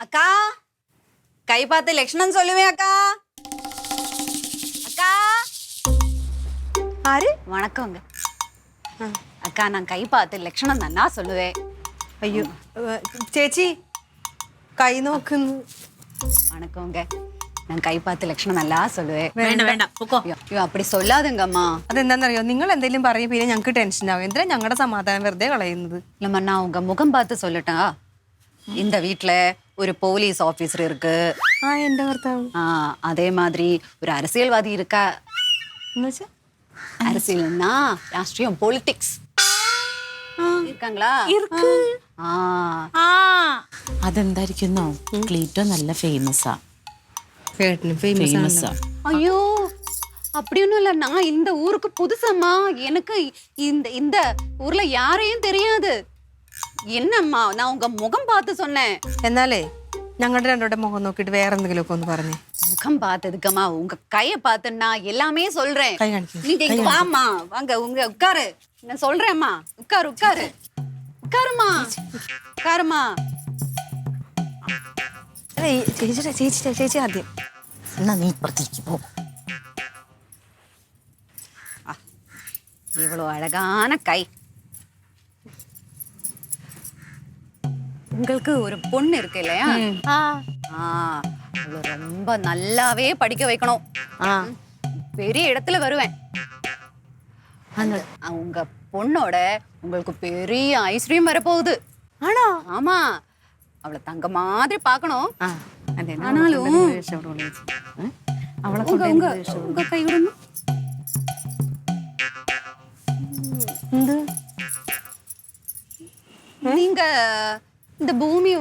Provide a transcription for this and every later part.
அக்கா கை பார்த்து லட்சணம் சொல்லுவேன் அக்கா. அக்கா ആര്? வணக்கங்க அக்கா. நான் கை பார்த்து லட்சணம் தானா சொல்லுவேன். അയ്യോ ചേച്ചി കൈ നോക്കുന്നു. வணக்கங்க. நான் கை பார்த்து லட்சணம் நல்லா சொல்லுவேன். വേണ്ട വേണ്ട പൊക്കോ. ஐயோ அப்படி சொல்லாதுங்கம்மா. അതെന്താണെന്നറിയോ, നിങ്ങൾ എന്തെങ്കിലും പറയും പിന്നെ ഞങ്ങൾക്ക് ടെൻഷൻ ആവും. എന്തിനാ ഞങ്ങളുടെ സമാധാനം വെറുതെ കളയുന്നത്? இல்லம்மா நான் உங்க முகம் பார்த்து சொல்லட்டா? இந்த வீட்ல ஒரு போலீஸ் ஆபீசர் இருக்கு. ആ എന്റെ ഭർത്താവ് அதே மாதிரி ஒரு அரசியல்வாதி இருக்கா. എന്നുവെച്ചാ அரசியல்னா ராஷ்ட்ரியம் பொலிட்டிக்ஸ் இருக்காங்களா? ഇருக்கு. ആ അതെന്തായിരിക്കുന്നോ, ക്ലീറ്റോ നല്ല ഫേമസാ. ഫേമസാ. ஐயோ அப்படி ஒன்றும் இல்லை. நான் இந்த ஊருக்கு புதுசம்மா. எனக்கு இந்த இந்த ஊர்ல யாரையும் தெரியாது. என்னம்மா நான் உங்க முகம் பார்த்து சொன்னேன். എന്നാലേ ഞങ്ങളുടെ രണ്ടോടെ മുഖം നോക്കിയിട്ട് വേറെ എന്തെങ്കിലുമൊക്കെ ഒന്ന് പറഞ്ഞേ. முகம் பார்த்ததுக்கம்மா உங்க கையை பார்த்து நான் எல்லாமே சொல்றேன். கை காணிக்கு. நீங்க இங்க வாம்மா, வாங்க உங்க உட்காரு. நான் சொல்றேன்மா. உட்காரு உட்காரு உட்காருமா உட்காருமா. അതെ ചേച്ചിയുടെ ചേച്ചി ചേച്ചി ആദ്യം. എന്നാ നീ ഇപ്പുറത്തേക്ക് പോ. இவ்வளோ அழகான கை. உங்களுக்கு ஒரு பொண்ணு இருக்கு இல்லையா? அவளை ரொம்ப நல்லாவே படிக்க வைக்கணும். பெரிய இடத்துல வருவேன். உங்க பொண்ணோட உங்களுக்கு பெரிய ஐஸ்கிரீம் வரப்போகுது. ആണോ? ஆமா, அவளை தங்க மாதிரி பார்க்கணும். അതെ ஆனாலும் അവളെ உங்க உங்க உங்க கை விடணும். എന്ത്? நீங்க இந்த பூமி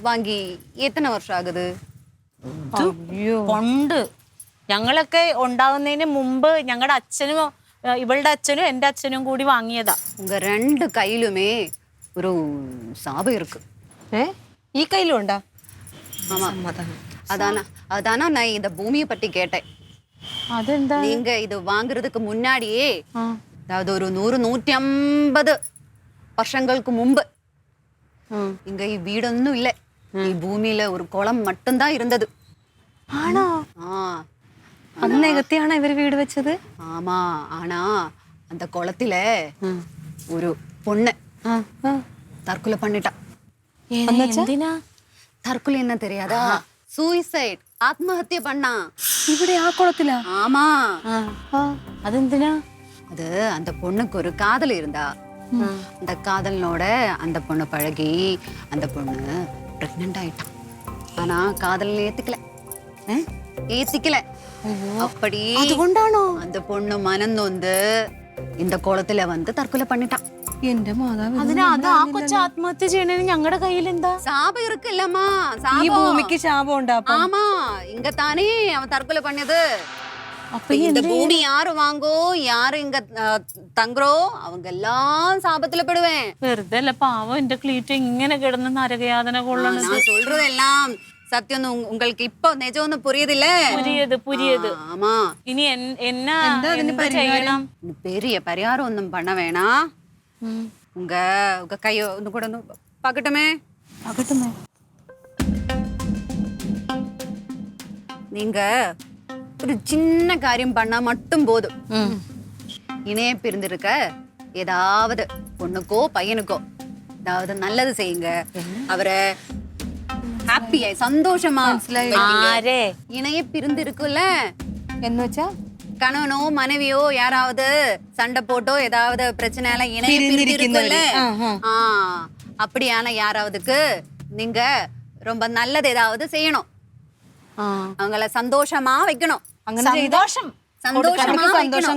வாங்கி எத்தனை வருஷம் ஆகுது? പണ്ട് ഞങ്ങളൊക്കെ ഉണ്ടാവുന്നതിന് മുമ്പ് ഞങ്ങളുടെ അച്ഛനും ഇവളുടെ അച്ഛനും എൻ്റെ അച്ഛനും കൂടി വാങ്ങിയതാ. உங்க ரெண்டு கையிலுமே ஒரு சாபம் இருக்கு. ഈ കയ്യിലും ഉണ്ടാ? ஆமா, அதானா அதானா நான் இந்த பூமியை பத்தி கேட்டேன். അതെന്താ? நீங்க இது வாங்குறதுக்கு முன்னாடியே, அதாவது ஒரு 100-150 வருஷங்களுக்கு முன்பு இங்க வீடொன்னும் இல்ல. பூமியில ஒரு குளம் மட்டும்தான் இருந்தது. ആണോ? അത് നികത്തിയാണോ ഇവര് വീട് വെച്ചത്? ஆமா, ஆனா அந்த குளத்தில ஒரு பொண்ணு தற்கொலை பண்ணிட்டா. എന്തിനാ? தற்கொலை என்ன தெரியாதா? சூசைட், ஆத்மஹத்யா பண்ணா. ഇവിടെ ആ കുളത്തിലാ? ஆமா. അതെന്തിനാ? அது அந்த பொண்ணுக்கு ஒரு காதல் இருந்தா. அந்த காதலனோட அந்த பொண்ணு பழகி அந்த பொண்ணு பிரெக்னென்ட் ஆயிட்டான். ஆனா காதல் ஏத்திக்கல. அப்படி അതുകൊണ്ടാണോ அந்த பொண்ணு மனம் நொந்து இந்த குளத்துல வந்து தற்கொலை பண்ணிட்டான். എന്റെ മാതാവ്, അതിന് അത് ആ കൊച്ചു ആത്മഹത്യ ചെയ്യണേന് ഞങ്ങളുടെ കയ്യിൽ എന്താ? சாபம் இருக்கு இல்லம்மா, ഈ சாபம். ഭൂമിക്ക് ശാപം ഉണ്ടാ? ஆமா, இங்க தானே அவன் தற்கொலை பண்ணது. அப்ப இந்த பூமி யாரு வாங்கோ, யாரு இங்க தங்குறோ, அவங்க எல்லாம் சாபத்துல படுவேன். വെറുതെ അല്ല പാവം എന്റെ ക്ലീറ്റ് ഇങ്ങനെ കിടന്ന് നരകയാതന കൊള്ളണം. நான் சொல்றதெல்லாம் சத்தியம். உங்களுக்கு இப்போ நிஜம்னு புரியுது இல்ல? புரியுது. ஆமா. ഇനി എന്നാ ചെയ്യണം? பெரிய பரிகாரம் ஒன்றும் பண்ண வேணாம். உங்க உங்க கையோ ஒன்று கூட பார்க்கட்டுமே? நீங்க ஒரு சின்ன காரியம் பண்ணா மட்டும் போதும். இணைய பிரிந்திருக்க ஏதாவது பொண்ணுக்கோ பையனுக்கோ ஏதாவது நல்லது செய்யுங்க. அவரை ஹாப்பியா சந்தோஷமா ആരെ? இணைய பிரிந்திருக்குல்ல, എന്ന് വെച്ചാ கணவனோ மனைவியோ யாராவது சண்டை போட்டோ ஏதாவது பிரச்சனை இணைய பிரிந்திருக்குல்ல, அப்படியான யாராவதுக்கு நீங்க ரொம்ப நல்லது ஏதாவது செய்யணும். அவங்கள சந்தோஷமா வைக்கணும். സന്തോഷം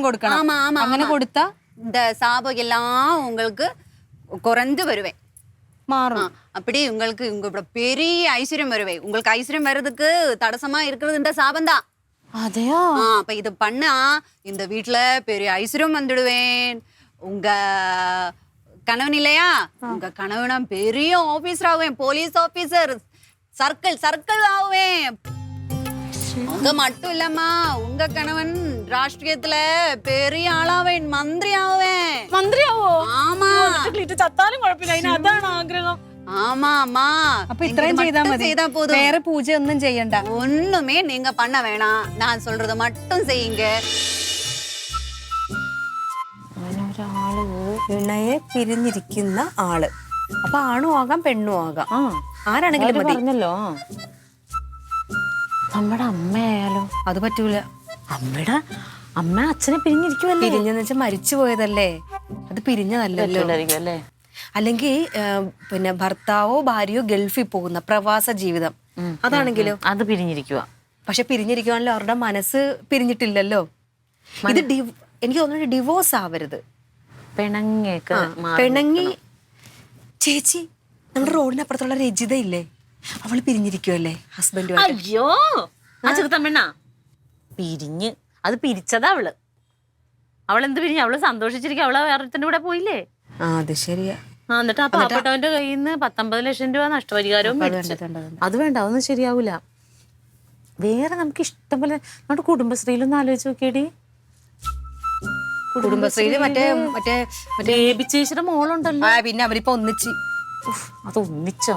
കൊടുക്കണം. ஆமா ஆமா. അങ്ങനെ കൊടുത്താ இந்த சாபம் எல்லாம் உங்களுக்கு குறைஞ்சு வருவேன். മാറും. அப்படி உங்களுக்கு உங்களோட பெரிய ஐஸ்வர்யம் வருவே. உங்களுக்கு ஐஸ்வர்யம் வர்றதுக்கு தடசமா இருக்கிறது இந்த சாபம் தான். അതെയോ? அப்ப இது பண்ணா இந்த வீட்டுல பெரிய ஐஸ்வர்யம் வந்துடுவேன். உங்க கணவன் இல்லையா, உங்க கணவனா பெரிய ஆபீசர் ஆகுவேன். போலீஸ் ஆபீசர், சர்க்கிள் ஆகுவேன். உங்க மட்டும் இல்லம்மா, உங்க கணவன் ராஷ்டிரியத்துல பெரிய ஆளாவேன். மந்திரி ஆகுவேன். മന്ത്രിയാവോ? ஆமா. ചത്താലും കുഴപ്പമില്ല, അതിന് അതാണ് ആഗ്രഹം. ஆமா ஆமா അപ്പൊ ഇത്രയും ചെയ്താൽ മതി, செய்தா போதும். വേറെ പൂജ ഒന്നും ചെയ്യണ്ട. ஒண்ணுமே நீங்க பண்ண வேணாம், நான் சொல்றத மட்டும் செய்யுங்க. അങ്ങനെ ഒരാള് ഇണയെ പിരിഞ്ഞിരിക്കുന്ന ആള്, അപ്പൊ ആണും ആകാം പെണ്ണും ആകാം, ആരാണെങ്കിലും മതി. പറഞ്ഞല്ലോ നമ്മുടെ അമ്മയായാലോ? അത് പറ്റൂല. അമ്മ അച്ഛനെ പിരിഞ്ഞിരിക്കുവല്ലേ? പിരിഞ്ഞെന്ന് വെച്ചാൽ മരിച്ചു പോയതല്ലേ, അത് പിരിഞ്ഞതല്ലല്ലോ. അല്ലേ? അല്ലെങ്കിൽ പിന്നെ ഭർത്താവോ ഭാര്യയോ ഗൾഫിൽ പോകുന്ന പ്രവാസ ജീവിതം, അതാണെങ്കിലോ അത് പിരിഞ്ഞിരിക്കുക. പക്ഷെ പിരിഞ്ഞിരിക്കുവാണല്ലോ, അവരുടെ മനസ്സ് പിരിഞ്ഞിട്ടില്ലല്ലോ. ഇത് എനിക്ക് തോന്നുന്നു ഡിവോഴ്സ് ആവരുത്, പിണങ്ങി. ചേച്ചി, നമ്മുടെ റോഡിനപ്പുറത്തുള്ള രജിത ഇല്ലേ, അവള് പിരിഞ്ഞിരിക്കുവല്ലേ ഹസ്ബൻഡും. അയ്യോ ആ ചെറുത്തമ്മണ്ണ പിരിഞ്ഞ്, അത് പിരിച്ചതാ അവള്. അവളെന്ത് പിരിഞ്ഞു? അവള് സന്തോഷിച്ചിരിക്കും, അവള് വേറൊരുത്തന്റെ കൂടെ പോയില്ലേ. അത് ശരിയാ. എന്നിട്ട് ആ പാവപ്പെട്ടവന്റെ കയ്യിൽ നിന്ന് 19 ലക്ഷം രൂപ നഷ്ടപരിഹാരവും മേടിച്ചു. അത് വേണ്ട, അതൊന്നും ശരിയാവൂല. വേറെ നമുക്ക് ഇഷ്ടം പോലെ നമ്മുടെ കുടുംബശ്രീയിലൊന്നും ആലോചിച്ച് നോക്കിയടി. കുടുംബശ്രീയില് മറ്റേ ബേബിച്ചേച്ചിയുടെ മോളുണ്ടല്ലോ, പിന്നെ അവരിപ്പോ ഒന്നിച്ച്. അത് ഒന്നിച്ചോ?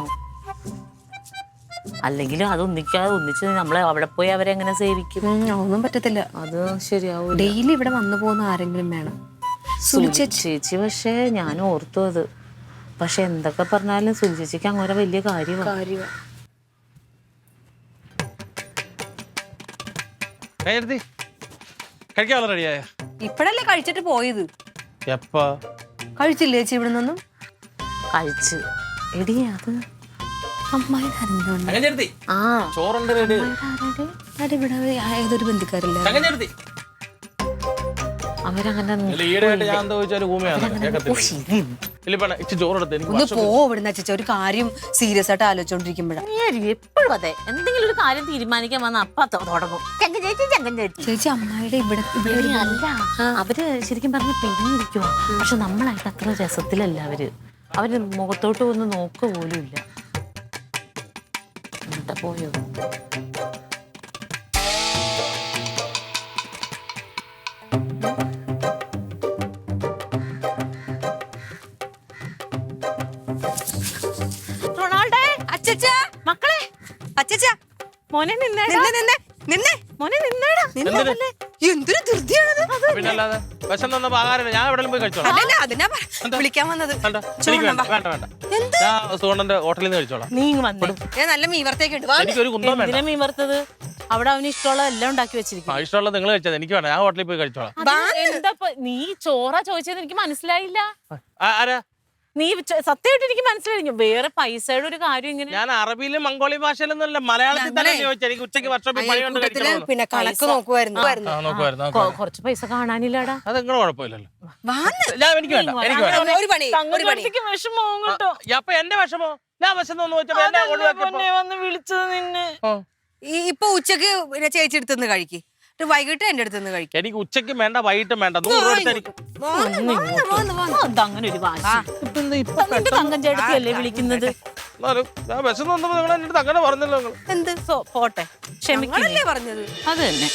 അല്ലെങ്കിലും അത് ഒന്നിച്ച് നമ്മളെ അവിടെ പോയി അവരെ എങ്ങനെ സേവിക്കും? ഒന്നും പറ്റത്തില്ല, അത് ശരിയാവൂല. ഡെയിലി ഇവിടെ വന്നു പോകുന്ന ആരെങ്കിലും വേണം. ചേച്ചി പക്ഷെ ഞാൻ ഓർത്തു അത്. പക്ഷെ എന്തൊക്കെ പറഞ്ഞാലും സുലി ചേച്ചിക്ക് അങ്ങനെ വലിയ കാര്യമാണ്. ഇപ്പഴല്ലേ കഴിച്ചിട്ട് പോയത്? എപ്പാ കഴിച്ചില്ലേ ചേച്ചി? ഇവിടെ നിന്നും കഴിച്ച്. എടി അത് അമ്മായി ഏതൊരു ബന്ധുക്കാരില്ല. അവരങ്ങനെ ഒന്ന് പോ ഇവിടുന്ന് ചേച്ചി, ഒരു കാര്യം സീരിയസ് ആയിട്ട് ആലോചിച്ചോണ്ടിരിക്കുമ്പോഴാണ്. എപ്പോഴും അതെ, എന്തെങ്കിലും ഒരു കാര്യം തീരുമാനിക്കാൻ വന്ന അപ്പ തുടങ്ങും ചേച്ചി. അമ്മായിയുടെ ഇവിടെ അല്ല, അവര് ശരിക്കും പറഞ്ഞ പിരിഞ്ഞിരിക്കുവാ. പക്ഷെ നമ്മളായിട്ട് അത്ര രസത്തിലല്ല അവര് മുഖത്തോട്ട് ഒന്ന് നോക്കുക പോലും ഇല്ല. പോയോ? മക്കളെ, അച്ചച്ചാ, മോനെ നിന്നേടാ. മോനെ നിന്നേടാ. എന്തൊരു ധൃതിയാണത്. പിന്നല്ലാതെ വിശന്നൊന്നും ആകാറില്ല, ഞാൻ എവിടെയും പോയി കഴിച്ചോളാം. അതിനാ വിളിക്കാൻ വന്നത്. ഞാൻ സുഗന്ധന്റെ ഹോട്ടലിൽ നിന്ന് കഴിച്ചോളാം. നീ വന്നു, നല്ല മീൻ വറുത്തേക്ക് ഉണ്ട്. എനിക്കൊരു കുന്തം വേണ്ട. മീൻ വറുത്തത് അവിടെ അവന് ഇഷ്ടമുള്ള എല്ലാം ഉണ്ടാക്കി വെച്ചിരിക്കും. ഇഷ്ടമുള്ള നിങ്ങൾ കഴിച്ചത്, എനിക്ക് വേണ്ട, ഞാൻ ഹോട്ടലിൽ പോയി കഴിച്ചോളാം. എന്താ നീ ചോറാ ചോദിച്ചത്? എനിക്ക് മനസ്സിലായില്ല. ആരാ നീ? സത്യമായിട്ട് എനിക്ക് മനസ്സിലായി. വേറെ പൈസയുടെ ഒരു കാര്യം ഇങ്ങനെ. ഞാൻ അറബിയിലും മംഗോളിയൻ ഭാഷയിലൊന്നും അല്ല, മലയാളത്തിൽ തന്നെ ചോദിച്ചത്. എനിക്ക് ഉച്ചയ്ക്ക് വർഷം പിന്നെ കണക്ക് നോക്കുമായിരുന്നു. കുറച്ച് പൈസ കാണാനില്ലടാ. അത് നിങ്ങൾ കുഴപ്പമില്ലല്ലോ. എനിക്ക് വേണ്ട, എനിക്ക് വേണ്ട. വിഷമവും കേട്ടോ. അപ്പൊ എന്റെ വിഷമോ? ഞാൻ വിശന്നൊന്ന് വന്ന് വിളിച്ചത് നിന്നെ. ഇപ്പൊ ഉച്ചക്ക് ചേച്ചി എടുത്തുനിന്ന് കഴിക്ക്, വൈകിട്ട് എന്റെ അടുത്ത് കഴിക്കും. എനിക്ക് ഉച്ചയ്ക്കും വേണ്ട വൈകിട്ടും വേണ്ട. 100 രൂപ അങ്ങനെ ഒരു വാശി തങ്കം ചേട്ടത്തിയല്ലേ വിളിക്കുന്നത്? ഞാൻ വിശന്നൊന്നും നിങ്ങൾ എന്റെ അടുത്ത് അങ്ങനെ പറഞ്ഞല്ലോ. എന്ത് പോട്ടെ, ക്ഷമിക്കല്ലേ പറഞ്ഞത്? അത് തന്നെ.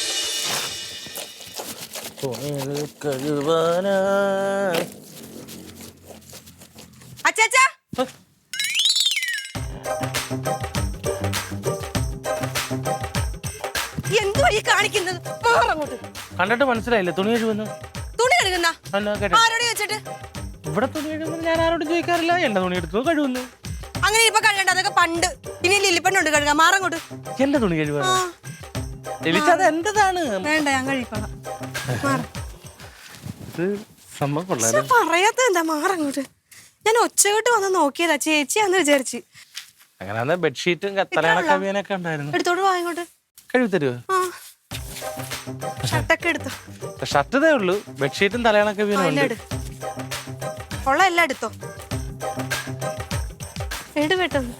അച്ചാച്ചാ, എന്തുവാ ഈ കാണിക്കുന്നത്? കണ്ടിട്ട് മനസ്സിലായില്ലേ? തുണി കഴുകുന്നു. തുണി കഴുകുന്ന ആരോട് ചോദിച്ചിട്ട്? ഇവിടെ തുണി കഴുകുന്നത് ഞാൻ ആരോടും ചോദിക്കാറില്ല. എന്റെ തുണി എടുത്തു കഴുകുന്നു. അങ്ങനെ ഇപ്പൊ കഴുകണ്ട, അതൊക്കെ പണ്ട്. ഇനി ലില്ലിപ്പണ്ണുണ്ട് കഴുകാൻ, മാറങ്ങോട്ട്. എന്റെ തുണി കഴുകാ എലിച്ചത് എന്റേതാണ്. വേണ്ട, ഞാൻ കഴിക്കണം. പറയാത്ത എന്താ? മാറങ്ങോട്ട്. ഞാൻ ഒച്ചകെട്ട് വന്ന് നോക്കിയതാ, ചേച്ചിയാന്ന് വിചാരിച്ച്. അങ്ങനെ ബെഡ്ഷീറ്റും തലയണക്കവിയനൊക്കെ ഉണ്ടായിരുന്നു. എടുത്തോണ്ട് വാ ഇങ്ങോട്ട്. കഴുകി തരുമോ? ഷർട്ടൊക്കെ എടുത്തോ. ഷർട്ടതേ ഉള്ളൂ, ബെഡ്ഷീറ്റും തലയണക്കവിയനും ഉള്ള എല്ലാം എടുത്തോ. എടു പെട്ടെന്ന്.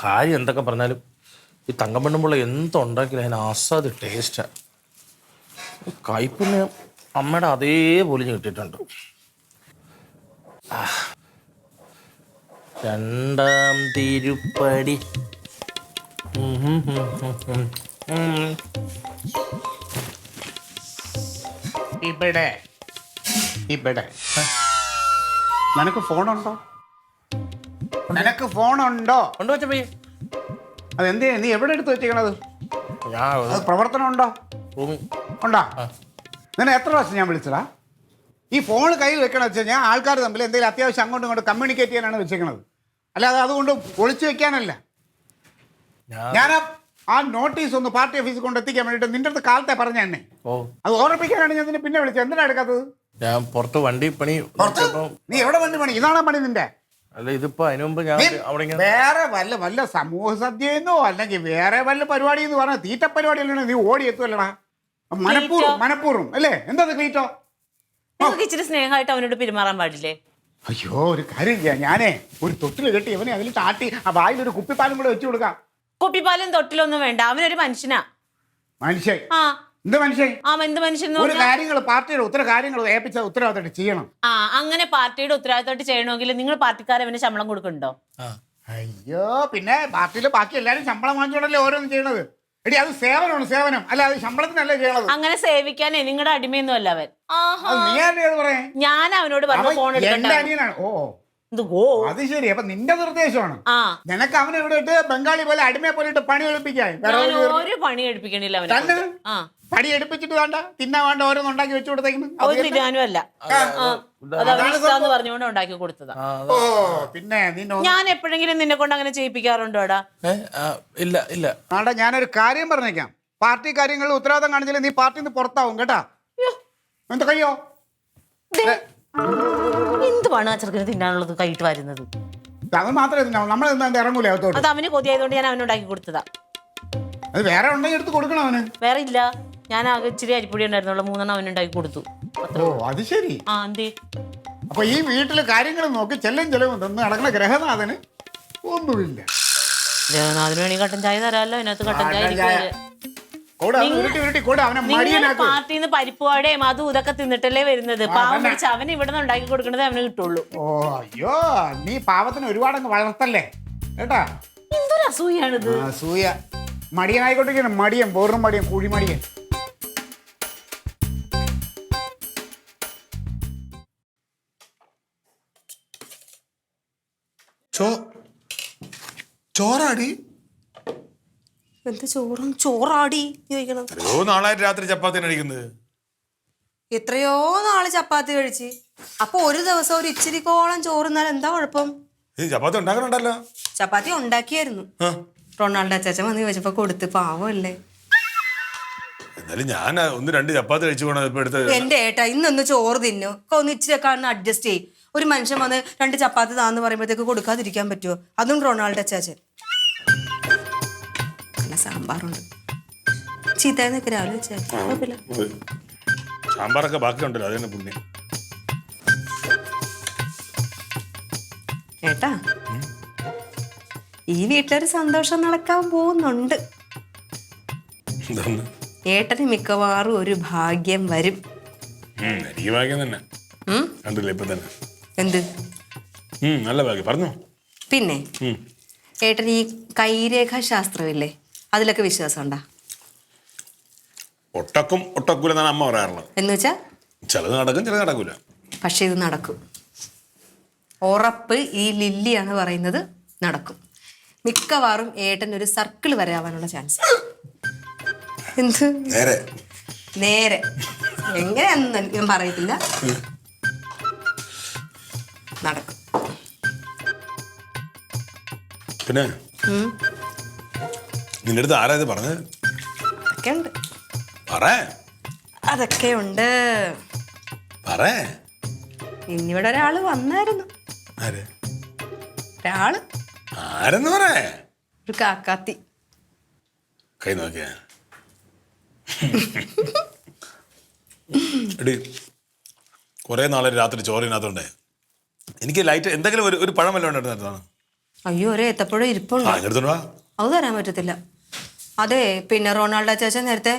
കാര്യം എന്തൊക്കെ പറഞ്ഞാലും ഈ തങ്കം പെണ്ണുമ്പോൾ എന്തുണ്ടാക്കിയാലും അതിന് അസാധ്യ ടേസ്റ്റാ. കയ്പിന് അമ്മയുടെ അതേപോലെ കിട്ടിയിട്ടുണ്ട്. രണ്ടാം തിരുപ്പടി ഇവിടെ ഇവിടെ നിനക്ക് ഫോണുണ്ടോ? നിനക്ക് ഫോണുണ്ടോ? കൊണ്ടുവച്ച പയ്യെ അതെന്തേ നീ എവിടെ എടുത്ത് വെച്ചേക്കണത്? ഞാൻ അത് പ്രവർത്തനം ഉണ്ടോ? റൂമിൽ ഉണ്ടോ? നിന്നെ എത്ര പ്രാവശ്യം ഞാൻ വിളിച്ചടാ? ഈ ഫോൺ കയ്യിൽ വെക്കണമെന്ന് വെച്ചാൽ ഞാൻ ആൾക്കാർ തമ്മിൽ എന്തെങ്കിലും അത്യാവശ്യം അങ്ങോട്ടും ഇങ്ങോട്ട് കമ്മ്യൂണിക്കേറ്റ് ചെയ്യാനാണ് വെച്ചേക്കണത്, അല്ലാതെ അതുകൊണ്ട് ഒളിച്ചു വെക്കാനല്ല. ഞാൻ ആ നോട്ടീസ് ഒന്ന് പാർട്ടി ഓഫീസിൽ കൊണ്ട് എത്തിക്കാൻ വേണ്ടിയിട്ട് നിന്റെ അടുത്ത് കാലത്തെ പറഞ്ഞ എന്നെ അത് ഓർമ്മിപ്പിക്കാനാണ് ഞാൻ നിന്നെ പിന്നെ വിളിച്ചത്. എന്തിനാ എടുക്കാത്തത്? ഞാൻ പുറത്ത് വണ്ടി പണി നീ എവിടെ വണ്ടി പണി? ഇതാണോ പണി നിന്റെ? അല്ല ഇതിപ്പോ അതിനു മുമ്പ് ഞാൻ അവിടെ വേറെ വല്ല സമൂഹ സദ്യയെന്നോ അല്ലെങ്കിൽ വേറെ വല്ല പരിപാടി എന്ന് പറഞ്ഞാൽ തീറ്റ പരിപാടിയല്ലേ നീ ഓടി എത്തുമല്ലടാ. മനഃപൂർവ്വം അല്ലേ? എന്താ ക്ലീറ്റോ? നിങ്ങൾക്ക് ഇച്ചിരി സ്നേഹമായിട്ട് അവനോട് പെരുമാറാൻ പാടില്ലേ? അയ്യോ ഒരു കാര്യം ചെയ്യാം, ഞാനേ ഒരു തൊട്ടിൽ കെട്ടി അവനെ അതിൽ താട്ടി ആ വായിലൊരു കുപ്പിപ്പാലും കൂടെ വെച്ചു കൊടുക്കാം. കുപ്പിപ്പാലും തൊട്ടിലൊന്നും വേണ്ട, അവനൊരു മനുഷ്യനാ. മനുഷ്യൻ? ആ എന്ത് മനുഷ്യൻ? എന്ത് മനുഷ്യൻ? ഒരു കാര്യങ്ങൾ പാർട്ടിയുടെ കാര്യങ്ങൾ ഏൽപ്പിച്ച ഉത്തരവാദിത്തമായിട്ട് ചെയ്യണം. അങ്ങനെ പാർട്ടിയുടെ ഉത്തരവാദിത്തമായിട്ട് ചെയ്യണമെങ്കിൽ നിങ്ങൾ പാർട്ടിക്കാരെ അവന് ശമ്പളം കൊടുക്കണ്ടോ? അയ്യോ പിന്നെ പാർട്ടിയിൽ ബാക്കി എല്ലാരും ശമ്പളം വാങ്ങിച്ചോണ്ടല്ലേ ഓരോന്നും ചെയ്യണത്. എടി അത് സേവനമാണ്, സേവനം അല്ല അത് ശമ്പളത്തിനല്ലേ ചെയ്യണത്. അങ്ങനെ സേവിക്കാനേ നിങ്ങളുടെ അടിമയൊന്നും അല്ല അവൻ. നീ ആരുടെ പറയാ? ഞാൻ അവനോട് പറഞ്ഞു ഫോൺ എന്റെ അനിയനാണ്. ഓ അത് ശരി. അപ്പൊ നിന്റെ നിർദ്ദേശമാണ്. നിനക്ക് അവനെ ഇവിടെ ഇട്ട് ബംഗാളി പോലെ അടിമയെ പോലെ ഇട്ട് പണി എടുപ്പിക്കാൻ. ഒരു പണി എടുപ്പിക്കണില്ല അവനെ. പണി എടുപ്പിച്ചിട്ട് വേണ്ട തിന്നാൻ വേണ്ട ഓരോന്ന് ഉണ്ടാക്കി വെച്ചു കൊടുത്തേക്കുന്നു. തിന്നാനും അല്ല, അത് അവന് ഇഷ്ടാന്ന് പറഞ്ഞുകൊണ്ട് ഉണ്ടാക്കി കൊടുത്തതാ. ഓ പിന്നെ ഞാൻ എപ്പോഴെങ്കിലും നിന്നെ കൊണ്ട് അങ്ങനെ ചെയ്യിപ്പിക്കാറുണ്ടോടാ? ഇല്ല ഇല്ല. ആടാ ഞാനൊരു കാര്യം പറഞ്ഞേക്കാം, പാർട്ടി കാര്യങ്ങളിൽ ഉത്തരവാദിത്തം കാണിച്ചാൽ നീ പാർട്ടിയിൽ നിന്ന് പുറത്താവും കേട്ടാ. എന്താ കഴിയോ? എന്തുവാണ് ആ ചെറുക്കിന് തിന്നാനുള്ളത് കൈയിട്ട് വരുന്നത്? അത് മാത്രമേ തിന്നാവും, നമ്മളെന്താ ഇറങ്ങൂലേ അകത്തോട്ട്. അത് അവന് കൊതിയായതുകൊണ്ട് ഞാൻ അവനുണ്ടാക്കി കൊടുത്തതാ. അത് വേറെ ഉണ്ടെങ്കിൽ എടുത്ത് കൊടുക്കണം അവന്. വേറെ ഇല്ല, ഞാൻ ആകെ ഇച്ചിരി അരിപ്പൊടി ഉണ്ടായിരുന്നുള്ള 3 അവനുണ്ടാക്കി കൊടുത്തു. ഓ അത് ശരി. എന്തേ? അപ്പൊ ഈ വീട്ടിലെ കാര്യങ്ങൾ നോക്കി ചെലവും തന്ന് നടക്കുന്ന ഗ്രഹനാഥന് ഒന്നുമില്ല. ഗ്രഹനാഥന് വേണി കട്ടൻ ചായ തരാമല്ലോ, അതിനകത്ത് കട്ടൻ ചായ. പാർട്ടിന്ന് പരിപ്പുവാടേയും അതും ഇതൊക്കെ തിന്നിട്ടല്ലേ വരുന്നത്. പാവം പിടിച്ച് അവന് ഇവിടെ നിന്ന് ഉണ്ടാക്കി കൊടുക്കണത് അവന് കിട്ടുള്ളൂ. ഓ അയ്യോ നീ പാവത്തിന് ഒരുപാടങ്ങ് വളർത്തല്ലേ കേട്ടാ. എന്തൊരു അസൂയാണിത്. അസൂയ മടിയനായിക്കൊണ്ടിരിക്കണം. മടിയൻ പൂർണ്ണം മടിയൻ കുഴിമടിയൻ. ചോറാടി? എന്ത് ചോറാടി ചോദിക്കണം? എത്രയോ നാളായിട്ട് രാത്രി ചപ്പാത്തി കഴിക്കുന്നത്. എത്രയോ നാള് ചപ്പാത്തി കഴിച്ച്, അപ്പൊ ഒരു ദിവസം ഒരു ഇച്ചിരിക്കോളം ചോറുന്നാൽ എന്താ കുഴപ്പം? ചപ്പാത്തി ഉണ്ടാക്കണുണ്ടല്ലോ. ചപ്പാത്തി ഉണ്ടാക്കിയായിരുന്നു, റൊണാൾഡോ അച്ചാച്ചൻ വന്ന് ചോദിച്ചപ്പോ കൊടുത്ത്. പാവല്ലേ. എന്നാലും ഞാൻ 1-2 ചപ്പാത്തി കഴിച്ചു പോണത് ഇപ്പൊ എടുത്ത്. എന്റെ ഏട്ടാ ഇന്നൊന്ന് ചോറ് തിന്നു, ഒന്ന് ഇച്ചിരി ഒക്കെ അഡ്ജസ്റ്റ് ചെയ്യും. ഒരു മനുഷ്യൻ വന്ന് 2 ചപ്പാത്തി താന്ന് പറയുമ്പോഴത്തേക്ക് കൊടുക്കാതിരിക്കാൻ പറ്റുമോ? അതും റൊണാൾഡോ അച്ചാച്ചൻ. നല്ല സാമ്പാറുണ്ട്, ചീത്തന്നൊക്കെ രാവിലെ വെച്ചാൽ കുഴപ്പമില്ല. സാമ്പാറൊക്കെ ബാക്കിയുണ്ടല്ലോ, അതന്നെ പുണ്യം. ഏട്ടാ ഈ വീട്ടിലൊരു സന്തോഷം നടക്കാൻ പോകുന്നുണ്ട്. ഏട്ടന് മിക്കവാറും ഒരു ഭാഗ്യം വരും. എനിക്ക് ഭാഗ്യം തന്നെ കണ്ടില്ലേ ഇപ്പൊ തന്നെ. എന്ത് നല്ല ഭാഗ്യം പറഞ്ഞു. പിന്നെ ഏട്ടൻ ഈ കൈരേഖാ ശാസ്ത്രമില്ലേ, അതിലൊക്കെ വിശ്വാസം ഉണ്ടാ? ഒട്ടക്കൂല എന്നാണ് അമ്മ പറയാറുള്ളത്. എന്ന് വെച്ചാ ചിലത് നടക്കും ചിലത് നടക്കൂല. പക്ഷെ ഇത് നടക്കും, ഉറപ്പ്. ഈ ലില്ലിയാണ് പറയുന്നത് നടക്കും. മിക്കവാറും ഏട്ടൻ ഒരു സർക്കിൾ വരാവാനുള്ള ചാൻസ്. എന്ത് നേരെ എങ്ങനെയാണെന്ന് ഞാൻ പറയത്തില്ല, നടക്കും. പിന്നെ നിന്റെ അടുത്ത് ആരാ ഇത് പറഞ്ഞത്? അതൊക്കെ ഉണ്ട്, അതൊക്കെ ഉണ്ട്. ഇന്നിവിടെ ഒരാള് വന്നായിരുന്നു. ഒരാള് ആരെന്ന് പറ. ഒരു കാക്കാത്തി. കൈ നോക്കിയ എടി കുറെ നാളെ രാത്രി ചോറിനകത്തുണ്ടേ. എനിക്ക് ലൈറ്റ് എന്തെങ്കിലും ഒരു പഴം വല്ലതും ഉണ്ടായിരുന്നതാണ്. അയ്യോ ഒരു ഏത്തപ്പഴം ഇരിപ്പുണ്ട്, അത് തരാൻ പറ്റത്തില്ല. അതെ പിന്നെ റൊണാൾഡോ ചേച്ചൻ നേരത്തെ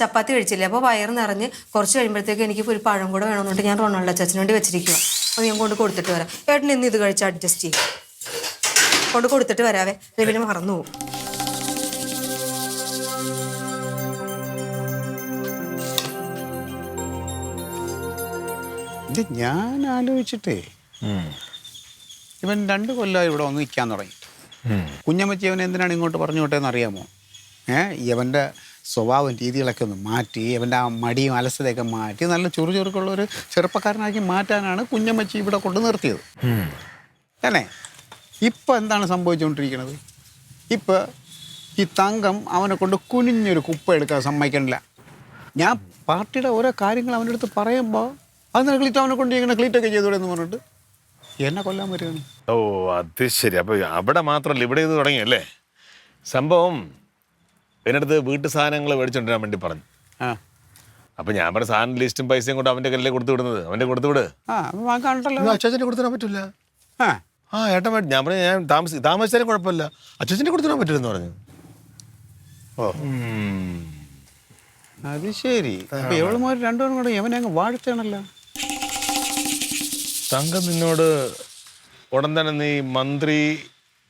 ചപ്പാത്തി കഴിച്ചില്ലേ, അപ്പോൾ വയറ് നിറഞ്ഞ് കുറച്ച് കഴിയുമ്പോഴത്തേക്ക് എനിക്ക് ഒരു പഴം കൂടെ വേണമെന്നുണ്ട്. ഞാൻ റൊണാൾഡോ ചേച്ചന് വേണ്ടി വെച്ചിരിക്കുക. അപ്പോൾ ഞാൻ കൊണ്ട് കൊടുത്തിട്ട് വരാം. ഏട്ടൻ ഇന്ന് ഇത് കഴിച്ച് അഡ്ജസ്റ്റ് ചെയ്യും. കൊണ്ട് കൊടുത്തിട്ട് വരാവേ, പിന്നെ മറന്നു പോകും. ഇത് ഞാൻ ആലോചിച്ചിട്ടേ ഇവൻ 2 കൊല്ലമായി ഇവിടെ വന്ന് നിൽക്കാൻ തുടങ്ങി. കുഞ്ഞമ്മച്ചി അവൻ എന്തിനാണ് ഇങ്ങോട്ട് പറഞ്ഞു വിട്ടതെന്ന് അറിയാമോ? ഇവൻ്റെ സ്വഭാവം രീതികളൊക്കെ ഒന്ന് മാറ്റി, ഇവൻ്റെ ആ മടിയും അലസതയൊക്കെ മാറ്റി നല്ല ചുറുചുറുക്കുള്ള ഒരു ചെറുപ്പക്കാരനാക്കി മാറ്റാനാണ് കുഞ്ഞമ്മച്ചി ഇവിടെ കൊണ്ട് നിർത്തിയത്. അല്ലേ? ഇപ്പം എന്താണ് സംഭവിച്ചുകൊണ്ടിരിക്കുന്നത്? ഇപ്പം ഈ തങ്കം അവനെ കൊണ്ട് കുനിഞ്ഞൊരു കുപ്പ എടുക്കാൻ സമ്മതിക്കണില്ല. ഞാൻ പാർട്ടിയുടെ ഓരോ കാര്യങ്ങൾ അവൻ്റെ അടുത്ത് പറയുമ്പോൾ അത് ക്ലീറ്റ് അവനെ കൊണ്ട് ഇങ്ങനെ ക്ലീറ്റൊക്കെ ചെയ്തോടെ എന്ന് പറഞ്ഞിട്ട് എന്നെ കൊല്ലാൻ വരികയാണ്. ഓ അത് ശരി. അപ്പോൾ അവിടെ മാത്രമല്ല ഇവിടെ ഇത് തുടങ്ങിയല്ലേ സംഭവം. എന്നടുത്ത് വീട്ടു സാധനങ്ങൾ മേടിച്ചോണ്ടിരാൻ വേണ്ടി പറഞ്ഞു. അപ്പം ഞാൻ പറഞ്ഞ സാധനം ലിസ്റ്റും പൈസയും കൊണ്ട് അവൻ്റെ കയ്യിലേ കൊടുത്തു വിടുന്നത്. അവൻ്റെ കൊടുത്തു വിട്. വാങ്ങാണ്ടല്ലോ. അച്ഛനെ കൊടുത്തിടാൻ പറ്റില്ല. ഏട്ടൻ ഞാൻ പറഞ്ഞു ഞാൻ താമസിച്ചാലും കുഴപ്പമില്ല, അച്ഛനെ കൊടുത്തിടാൻ പറ്റില്ലെന്ന് പറഞ്ഞു. ഓ അത് ശരി. അപ്പം എവളുമാർ 2 പേരും കൂടെ എവനെ അങ്ങ് വാഴ്ത്തണല്ലോ. തങ്കം നിന്നോട് ഉടൻ തന്നെ നീ മന്ത്രി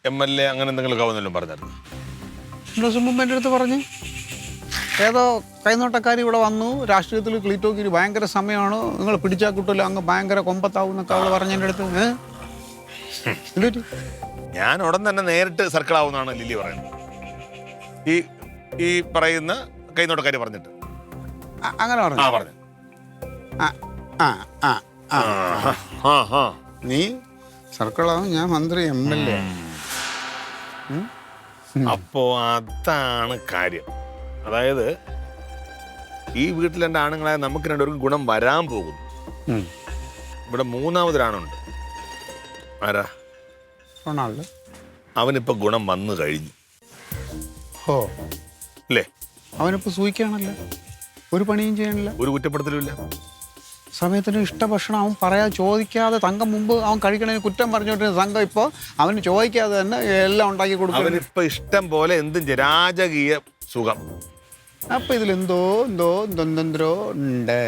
MLA അങ്ങനെ എന്തെങ്കിലുമൊക്കെ ആവുന്നല്ലോ പറഞ്ഞായിരുന്നു. 2 ദിവസം മുമ്പ് എൻ്റെ അടുത്ത് പറഞ്ഞ് ഏതോ കൈനോട്ടക്കാർ ഇവിടെ വന്നു, രാഷ്ട്രീയത്തിൽ ക്ലീറ്റോക്കിന് ഭയങ്കര സമയമാണ്, നിങ്ങൾ പിടിച്ചാൽ കിട്ടില്ല, അങ്ങ് ഭയങ്കര കൊമ്പത്താവും എന്നൊക്കെ അവൾ പറഞ്ഞ എൻ്റെ അടുത്ത്. ഞാൻ ഉടൻ തന്നെ നേരിട്ട് സർക്കിൾ ആവുന്നതാണ് ലില്ലി പറയുന്നത്. ഈ പറയുന്ന കൈനോട്ടക്കാർ പറഞ്ഞിട്ട് അങ്ങനെ പറഞ്ഞു. പറഞ്ഞു നീ സർക്കിളാവും, ഞാൻ മന്ത്രി MLA. അപ്പോ അതാണ് കാര്യം. അതായത് ഈ വീട്ടിൽ 2 ആണുങ്ങളായ നമുക്ക് 2 പേർക്കും ഗുണം വരാൻ പോകുന്നു. ഇവിടെ 3ാമതൊരാണുണ്ട്. ആരാ? റൊണാൾഡോ. അവനിപ്പോ ഗുണം വന്നു കഴിഞ്ഞു. ഓ അല്ലേ? അവനിപ്പോൾ സൂയിക്കുകയാണല്ലോ, ഒരു പണിയും ചെയ്യണില്ല, ഒരു കുറ്റപ്പെടുത്തലുമില്ല. സമയത്തിന് ഇഷ്ടഭക്ഷണം അവൻ പറയാതെ ചോദിക്കാതെ തങ്കം മുമ്പ് അവൻ കഴിക്കണതിന് കുറ്റം പറഞ്ഞോണ്ടിരുന്ന തങ്കം ഇപ്പോൾ അവന് ചോദിക്കാതെ തന്നെ എല്ലാം ഉണ്ടാക്കി കൊടുക്കും. അവനിപ്പോ ഇഷ്ടം പോലെ എന്തും രാജകീയ സുഖം. അപ്പം ഇതിലെന്തോ എന്തെന്തോ ഉണ്ട്.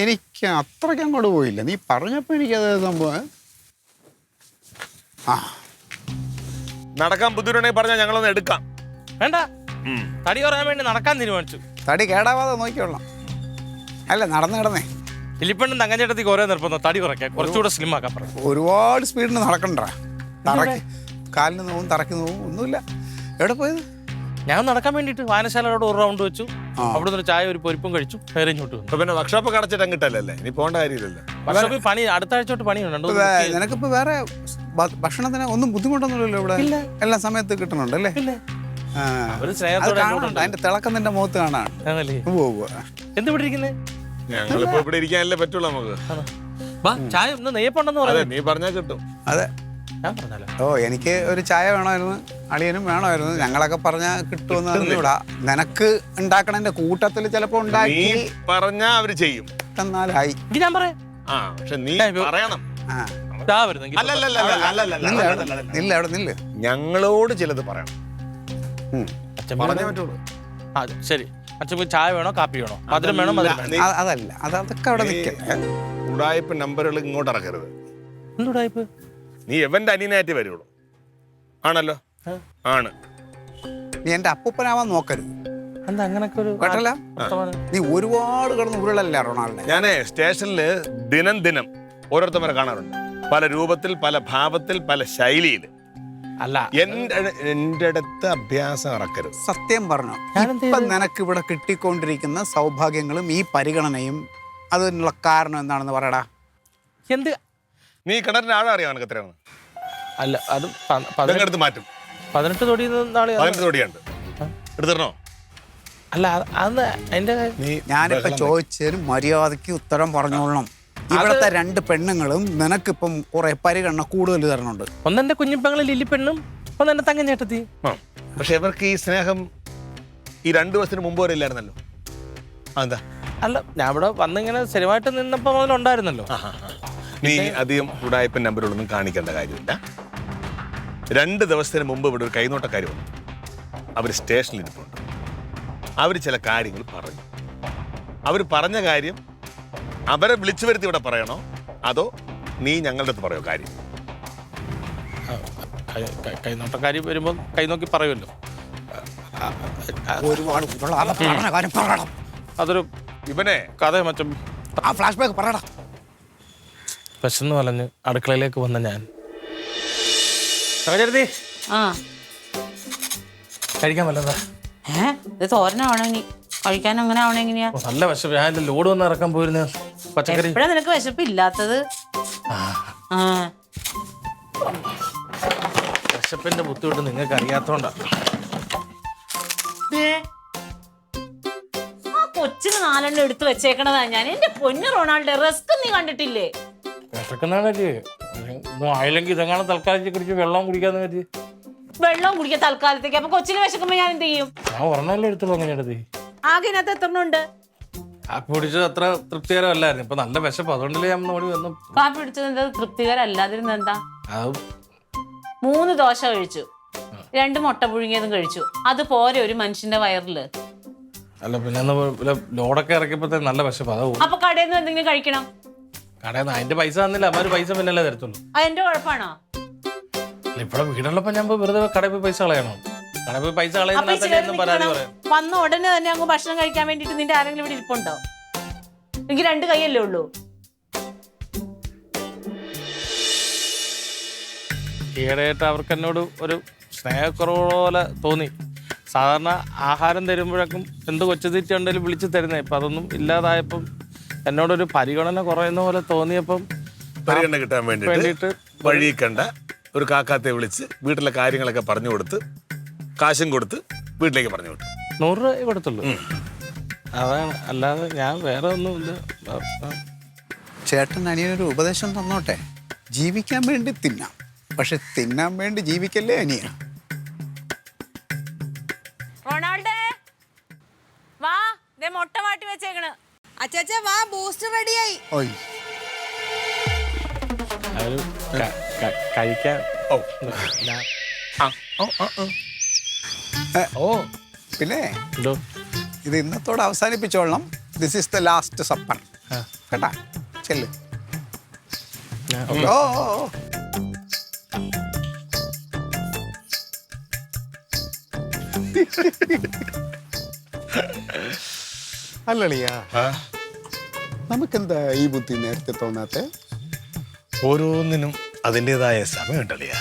എനിക്ക് അത്രയ്ക്ക് അങ്ങോട്ട് പോയില്ല. നീ പറഞ്ഞപ്പോൾ എനിക്കത് സംഭവം. നടക്കാൻ ബുദ്ധിമുട്ടുണ്ടെങ്കിൽ പറഞ്ഞാൽ ഞങ്ങളൊന്ന് എടുക്കാം. വേണ്ട, തടി കുറയാൻ വേണ്ടി നടക്കാൻ തീരുമാനിച്ചു. തടി കേടാവാതെ നോക്കിക്കൊള്ളാം. അല്ല നടന്നേ ഇല്ലിപ്പണ്ണും തങ്കഞ്ചേട്ടത്തി കുറേ നിർബന്ധം തടി കുറയ്ക്കാൻ, കുറച്ചുകൂടെ സ്ലിം ആക്കാൻ പറഞ്ഞു. ഒരുപാട് സ്പീഡിന് നടക്കണ്ട. തറയ്ക്ക് കാലിന് നോവും തറയ്ക്ക് നോവും ഒന്നുമില്ല. എവിടെ പോയത്? ഞാൻ നടക്കാൻ വേണ്ടിയിട്ട് വായനശാലയോട് ഒരു റൗണ്ട് വെച്ചു, അവിടെ നിന്ന് ചായ ഒരു പൊരിപ്പും കഴിച്ചു, നേരെ ഇങ്ങോട്ട് വന്നു. പിന്നെ വർക്ക്ഷോപ്പ് അടച്ചിട്ട് അങ്ങിട്ടല്ലേ, ഇനി പോകേണ്ട കാര്യമില്ലല്ലോ. വർഷോപ്പിൽ പണി അടുത്ത ആഴ്ച തൊട്ട് പണിയുണ്ട്. നിനക്കിപ്പോ വേറെ ഭക്ഷണത്തിന് ഒന്നും ബുദ്ധിമുട്ടൊന്നുമില്ലല്ലോ ഇവിടെ? എല്ലാ സമയത്ത് കിട്ടണുണ്ട് അല്ലേ? അതിന്റെ തിളക്കം നിന്റെ മുഖത്ത് കാണാൻ. എന്ത് ഇവിടെ ഇരിക്കുന്നേ? ഞങ്ങളിപ്പോ ഇവിടെ ഇരിക്കാനല്ലേ പറ്റുള്ളൂ നമുക്ക്. ചായ ഒന്ന് നെയ്യപ്പുണ്ടെന്ന് പറഞ്ഞു. നീ പറഞ്ഞാൽ കിട്ടും. അതെ, ഞാൻ പറഞ്ഞല്ലോ. ഓ എനിക്ക് ഒരു ചായ വേണമായിരുന്നു, അളിയനും വേണമായിരുന്നു. ഞങ്ങളൊക്കെ പറഞ്ഞാൽ കിട്ടുമെന്ന് അറിഞ്ഞൂടാ. നിനക്ക് ഉണ്ടാക്കണതിന്റെ കൂട്ടത്തിൽ ചിലപ്പോ ഉണ്ടാക്കി പറഞ്ഞാ അവര് ചെയ്യും. എന്നാലായി ഞാൻ പറയാം. പക്ഷെ നീ പറയണം. നില്ല അവിടെ നില്ല്. ഞങ്ങളോട് ചിലത് പറയണം. പറഞ്ഞേ പറ്റുള്ളൂ. ശരി, അച്ഛൻ ചായ വേണോ കാപ്പി വേണോ, മധുരം വേണോ മധുരം വേണോ? അതല്ല, അതൊക്കെ അവിടെ നിൽക്കട്ടെ. ഉടായ്പ നമ്പറുകൾ ഇങ്ങോട്ട് ഇറക്കരുത്. എന്തുടായ്പ്? നീ എവന്റെ അനിയനായിട്ട് വരുള്ളൂ. ആണല്ലോ? ആണ്. നീ എന്റെ അപ്പൂപ്പനാവാൻ നോക്കരുത്. എന്താ അങ്ങനൊക്കെ ഒരു കേട്ടല്ല? നീ ഒരുപാട് കിടന്ന് ഉരുളല്ല റൊണാൾഡോ. ഞാനേ സ്റ്റേഷനിൽ ദിനം ഓരോരുത്തരെ കാണാറുണ്ട്. പല രൂപത്തിൽ, പല ഭാവത്തിൽ, പല ശൈലിയിൽ. അല്ല, എന്റെ അടുത്ത് അഭ്യാസം ഇറക്കരുത്. സത്യം പറഞ്ഞു, ഇപ്പം നിനക്ക് ഇവിടെ കിട്ടിക്കൊണ്ടിരിക്കുന്ന സൗഭാഗ്യങ്ങളും ഈ പരിഗണനയും അതിനുള്ള കാരണം എന്താണെന്ന് പറയടാ. എന്ത്? നീ കിണറിന്റെ ആഴം അറിയാം നിനക്ക് എത്രയാണ്? അല്ല, അത് എടുത്ത് മാറ്റും. 18 തൊടി 18 തൊടിയുണ്ട്. എടുത്തിരണോ? അല്ല, അത് അതിന്റെ ഞാനിപ്പോ ചോദിച്ചതിന് മര്യാദയ്ക്ക് ഉത്തരം പറഞ്ഞോളണം. ഇവിടുത്തെ 2 പെണ്ണുങ്ങളും നിനക്കിപ്പം കുറെ പരിഗണന കൂടുതൽ തരണുണ്ട്. ഒന്നെന്റെ കുഞ്ഞിപ്പങ്ങളും ലില്ലിപ്പെണ്ണും, ഒന്നെന്റെ തങ്കഞ്ചേട്ടത്തി. പക്ഷെ ഇവർക്ക് ഈ സ്നേഹം ഈ 2 ദിവസത്തിന് മുമ്പ് വരെ ഇല്ലായിരുന്നല്ലോ. അതെന്താ? അല്ല, ഞാൻ ഇവിടെ വന്നിങ്ങനെ സ്ഥിരമായിട്ട് നിന്നപ്പോ മുതലുണ്ടായിരുന്നല്ലോ. നീ അധികം ഉടായ്പ നമ്പറുകളൊന്നും കാണിക്കേണ്ട കാര്യമില്ല. 2 ദിവസത്തിന് മുമ്പ് ഇവിടെ ഒരു കൈനോട്ടക്കാർ വന്നു. അവർ സ്റ്റേഷനിൽ ഇരിപ്പുണ്ട്. അവർ ചില കാര്യങ്ങൾ പറഞ്ഞു. അവർ പറഞ്ഞ കാര്യം അവരെ വിളിച്ചു വരുത്തി ഇവിടെ പറയണോ, അതോ നീ ഞങ്ങളുടെ അടുത്ത് പറയോ കാര്യം? കൈനോട്ടക്കാരി വരുമ്പോ കൈ നോക്കി പറയുമല്ലോ. ഒരുപാട് കാര്യം പറയണം. അതൊരു ഇവനെ കഥ മറ്റും ആ ഫ്ലാഷ് ബാക്ക് പറയടാ. വിശന്ന് വലഞ്ഞ് അടുക്കളയിലേക്ക് വന്ന ഞാൻ സഹചരത്തി ആ കഴിക്കാൻ വല്ലതാ? ഇത് തോരനാവണോ ഇനി കഴിക്കാൻ അങ്ങനെ ആവണോ എങ്ങനെയാ? നല്ല വിശപ്പ്. ഞാൻ എൻ്റെ ലോഡ് വന്ന് ഇറക്കാൻ പോയിരുന്ന പച്ചക്കറി. എപ്പോഴാ നിനക്ക് വിശപ്പ് ഇല്ലാത്തത്? വിശപ്പിന്റെ ബുദ്ധിമുട്ട് നിങ്ങൾക്ക് അറിയാത്തോണ്ടാ. ആ കൊച്ചിന് 4 എടുത്ത് വെച്ചേക്കണതാ ഞാൻ. എന്റെ പൊന്നു റൊണാൾഡോ, റിസ്ക് നീ കണ്ടിട്ടില്ലേ? വിശക്കുന്നാണല്ലേ ആയില്ലെങ്കിൽ ഇതെങ്ങനെ തൽക്കാലത്തേക്ക് കുടിച്ച് വെള്ളം കുടിക്കാന്ന് കരുതി. വെള്ളം കുടിക്കാൻ തൽക്കാലത്തേക്ക്. അപ്പൊ കൊച്ചിന് വിശക്കുമ്പോ ഞാൻ എന്ത് ചെയ്യും? ഞാൻ ഒരെണ്ണല്ലേ എടുത്തുള്ളൂ. അങ്ങനെ എടുത്ത് ആകെ ഇതിനകത്ത് എത്ര ഉണ്ട്? കാപ്പി കുടിച്ചത് അത്ര തൃപ്തികരമല്ലായിരുന്നു. ഇപ്പൊ നല്ല വിശപ്പ്, അതുകൊണ്ടല്ലേ ഞാൻ ഓടി വന്നു. കാപ്പി പിടിച്ചത് എന്താ തൃപ്തികരല്ലാതിരുന്ന എന്താ? അത് 3 ദോശ കഴിച്ചു, 2 മുട്ട പുഴുങ്ങിയതും കഴിച്ചു. അത് പോരെ ഒരു മനുഷ്യന്റെ വയറില്? അല്ല പിന്നെ ലോഡൊക്കെ ഇറക്കിയപ്പോഴത്തെ നല്ല വിശപ്പ്. അത് അപ്പൊ കടയിൽ നിന്ന് എന്തെങ്കിലും കഴിക്കണം. കടയിൽ നിന്ന് അതിന്റെ പൈസ തന്നില്ല. അവര് പൈസ പിന്നല്ലേ തരത്തുള്ളൂ. അതെന്റെ കുഴപ്പമാണോ? ഇവിടെ വീടുള്ളപ്പോ ഞാൻ വെറുതെ കടയിൽ പോയി പൈസ കളയണോ? കടയിൽ പോയി പൈസ കളയുന്ന പരാതി പറയാം. വന്ന ഉടനെ തന്നെ അങ്ങ് ഭക്ഷണം കഴിക്കാൻ വേണ്ടിട്ട് നിന്റെ ആരെങ്കിലും ഇവിടെ ഇരിപ്പുണ്ടോ? എനിക്ക് 2 കൈയല്ലേ ഉള്ളൂ. ഈയിടെയായിട്ട് അവർക്ക് എന്നോട് ഒരു സ്നേഹക്കുറവ് പോലെ തോന്നി. സാധാരണ ആഹാരം തരുമ്പോഴേക്കും എന്ത് കൊച്ചുതീറ്റ ഉണ്ടെങ്കിലും വിളിച്ച് തരുന്നേ. ഇപ്പം അതൊന്നും ഇല്ലാതായപ്പം എന്നോടൊരു പരിഗണന കുറയുന്ന പോലെ തോന്നിയപ്പം പരിഗണന കിട്ടാൻ വേണ്ടിയിട്ട് വഴി കണ്ട ഒരു കാക്കാത്തെ വിളിച്ച് വീട്ടിലെ കാര്യങ്ങളൊക്കെ പറഞ്ഞു കൊടുത്ത് കാശും കൊടുത്ത് വീട്ടിലേക്ക് പറഞ്ഞു വിട്ടു. 100 രൂപ കൊടുത്തുള്ളൂ. അതാണ്, അല്ലാതെ ഞാൻ വേറെ ഒന്നുമില്ല. ചേട്ടൻ അനിയനൊരു ഉപദേശം തന്നോട്ടെ. ജീവിക്കാൻ വേണ്ടി തിന്നാം, പക്ഷെ തിന്നാൻ വേണ്ടി ജീവിക്കല്ലേ അനിയ. റൊണാൾഡേ വാ, ദേ മുട്ട മാറ്റി വെച്ചേക്കണ്. അച്ചാച്ചാ വാ, ബൂസ്റ്റ് റെഡിയായി. ഓയ് അവർ കഴിക്കാൻ ഓ പിന്നെ എന്തോ ഇത് ഇന്നത്തോടെ അവസാനിപ്പിച്ചോളണം. This is the last supper കേട്ടാ. ചെല്ല്. ഓ അല്ലളിയാ, നമുക്കെന്താ ഈ ബുദ്ധി നേരത്തെ തോന്നാത്തെ? ഓരോന്നിനും അതിൻ്റെതായ സമയമുണ്ടല്ലേ.